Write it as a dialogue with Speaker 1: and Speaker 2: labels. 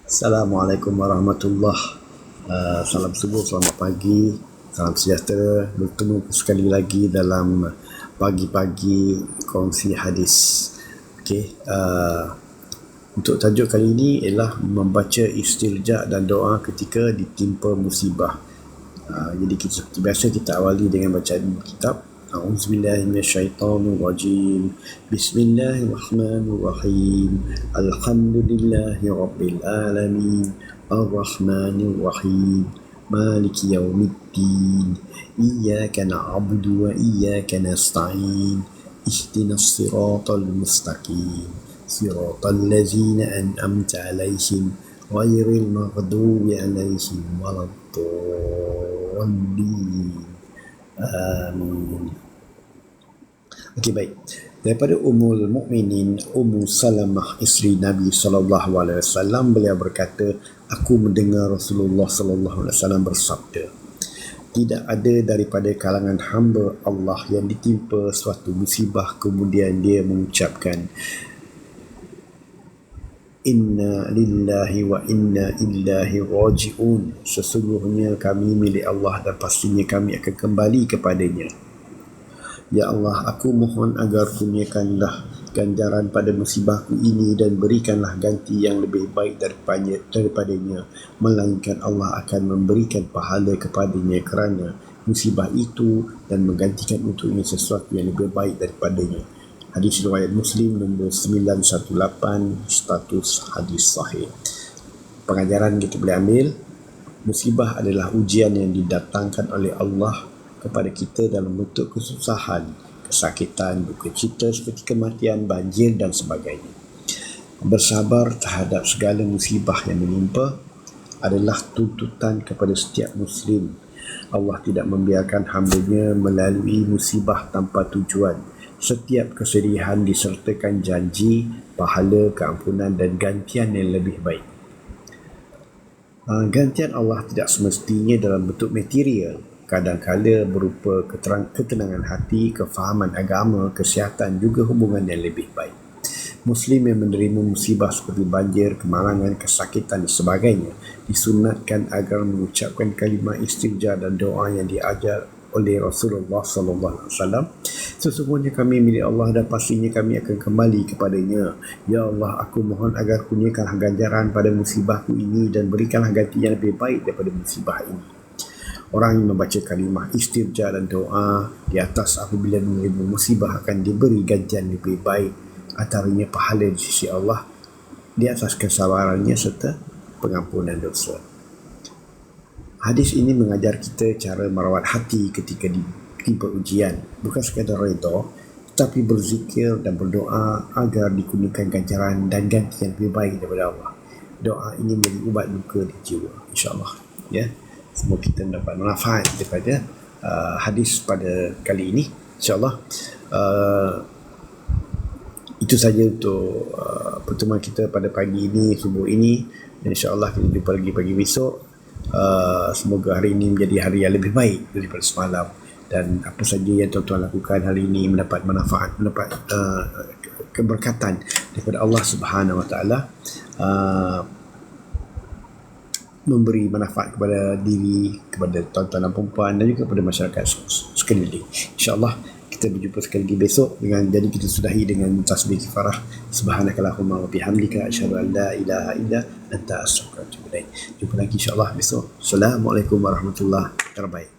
Speaker 1: Assalamualaikum warahmatullahi. Salam subuh, selamat pagi, salam sejahtera. Bertemu sekali lagi dalam pagi-pagi kongsi hadis. Okey, untuk tajuk kali ini ialah membaca istirja dan doa ketika ditimpa musibah. Jadi seperti biasa kita awali dengan bacaan kitab. A'udzubillahi minasyaitonirrajim. Bismillahirrahmanirrahim. Alhamdulillahirabbil alamin. Arrahmanirrahim. Maliki yaumiddin. Iyyaka na'budu wa iyyaka nasta'in. Ihdinas siratal mustaqim. Siratal ladzina an'amta 'alaihim ghairil maghdubi 'alaihim waladdallin. Amin. Okey, baik. Daripada Ummul Mukminin Ummu Salamah, isteri Nabi SAW, beliau berkata, aku mendengar Rasulullah SAW bersabda, tidak ada daripada kalangan hamba Allah yang ditimpa suatu musibah kemudian dia mengucapkan, Inna lillahi wa inna ilaihi raji'un. Sesungguhnya kami milik Allah dan pastinya kami akan kembali kepadanya. Ya Allah, aku mohon agar kurniakanlah ganjaran pada musibahku ini dan berikanlah ganti yang lebih baik daripadanya. Melainkan Allah akan memberikan pahala kepadanya kerana musibah itu dan menggantikan untuknya sesuatu yang lebih baik daripadanya. Hadis riwayat Muslim nombor 918, status hadis sahih. Pengajaran kita boleh ambil, musibah adalah ujian yang didatangkan oleh Allah kepada kita dalam bentuk kesusahan, kesakitan, duka cita seperti kematian, banjir dan sebagainya. Bersabar terhadap segala musibah yang menimpa adalah tuntutan kepada setiap Muslim. Allah tidak membiarkan hamba-Nya melalui musibah tanpa tujuan. Setiap kesedihan disertakan janji, pahala, keampunan dan gantian yang lebih baik. Gantian Allah tidak semestinya dalam bentuk material. Kadang-kala berupa ketenangan hati, kefahaman agama, kesihatan, juga hubungan yang lebih baik. Muslim yang menerima musibah seperti banjir, kemalangan, kesakitan dan sebagainya disunatkan agar mengucapkan kalimah istirja dan doa yang diajar oleh Rasulullah SAW. Sesungguhnya kami milik Allah dan pastinya kami akan kembali kepadanya. Ya Allah, aku mohon agar kurniakanlah ganjaran pada musibahku ini dan berikanlah ganti yang lebih baik daripada musibah ini. Orang yang membaca kalimah istirja dan doa di atas apabila menerima musibah akan diberi gantian lebih baik, antaranya pahala di sisi Allah di atas kesabarannya serta pengampunan dosa. Hadis ini mengajar kita cara merawat hati ketika ditimpa ujian, bukan sekadar redha, tetapi berzikir dan berdoa agar dikurniakan ganjaran dan ganti yang lebih baik daripada Allah. Doa ini menjadi ubat luka di jiwa, insya-Allah. Ya, semoga kita mendapat manfaat daripada hadis pada kali ini, insya-Allah. Itu saja untuk pertemuan kita pada pagi ini, subuh ini. Insya-Allah kita jumpa lagi pagi besok. Semoga hari ini menjadi hari yang lebih baik daripada semalam, dan apa saja yang tuan-tuan lakukan hari ini mendapat manfaat, mendapat keberkatan daripada Allah Subhanahu Wa Taala, memberi manfaat kepada diri, kepada tuan-tuan dan puan dan juga kepada masyarakat sekeliling. InsyaAllah kita berjumpa sekali lagi besok. Jadi kita sudahi dengan tasbih kifarah. Subhanakallahumma wa bihamdika asyhadu an la ilaha illa anta astaghfiruka wa atubu ilaik. Jumpa lagi insya-Allah besok. Assalamualaikum warahmatullahi wabarakatuh.